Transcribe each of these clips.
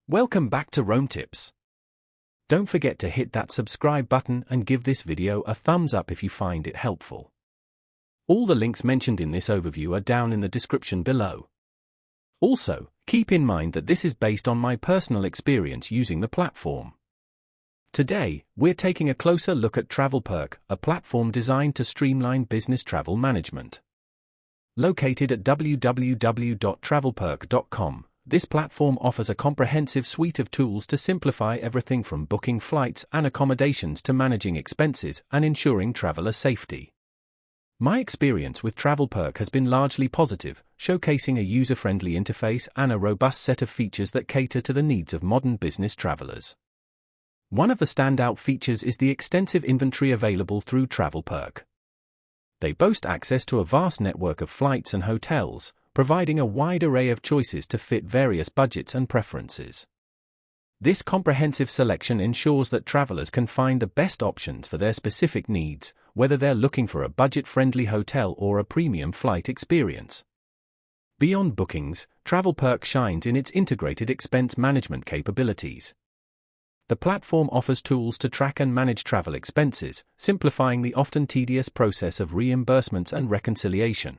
Welcome back to Rome Tips. Don't forget to hit that subscribe button and give this video a thumbs up if you find it helpful. All the links mentioned in this overview are down in the description below. Also, keep in mind that this is based on my personal experience using the platform. Today, we're taking a closer look at TravelPerk, a platform designed to streamline business travel management. Located at www.travelperk.com, this platform offers a comprehensive suite of tools to simplify everything from booking flights and accommodations to managing expenses and ensuring traveler safety. My experience with TravelPerk has been largely positive, showcasing a user-friendly interface and a robust set of features that cater to the needs of modern business travelers. One of the standout features is the extensive inventory available through TravelPerk. They boast access to a vast network of flights and hotels, providing a wide array of choices to fit various budgets and preferences. This comprehensive selection ensures that travelers can find the best options for their specific needs, whether they're looking for a budget-friendly hotel or a premium flight experience. Beyond bookings, TravelPerk shines in its integrated expense management capabilities. The platform offers tools to track and manage travel expenses, simplifying the often tedious process of reimbursements and reconciliation.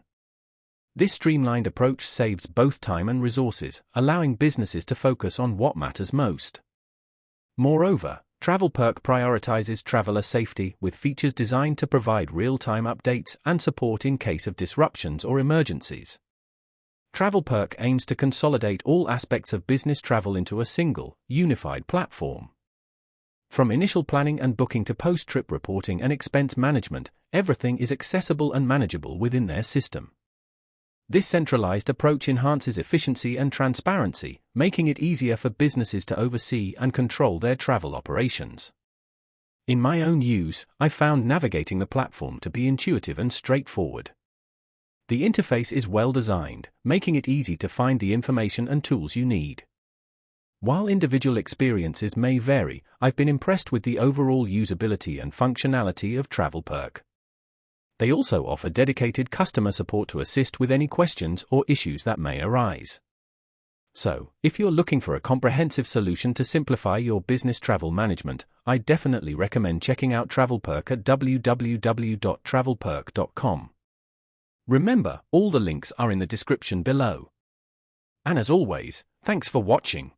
This streamlined approach saves both time and resources, allowing businesses to focus on what matters most. Moreover, TravelPerk prioritizes traveler safety with features designed to provide real-time updates and support in case of disruptions or emergencies. TravelPerk aims to consolidate all aspects of business travel into a single, unified platform. From initial planning and booking to post-trip reporting and expense management, everything is accessible and manageable within their system. This centralized approach enhances efficiency and transparency, making it easier for businesses to oversee and control their travel operations. In my own use, I found navigating the platform to be intuitive and straightforward. The interface is well designed, making it easy to find the information and tools you need. While individual experiences may vary, I've been impressed with the overall usability and functionality of TravelPerk. They also offer dedicated customer support to assist with any questions or issues that may arise. So, if you're looking for a comprehensive solution to simplify your business travel management, I definitely recommend checking out TravelPerk at www.travelperk.com. Remember, all the links are in the description below. And as always, thanks for watching.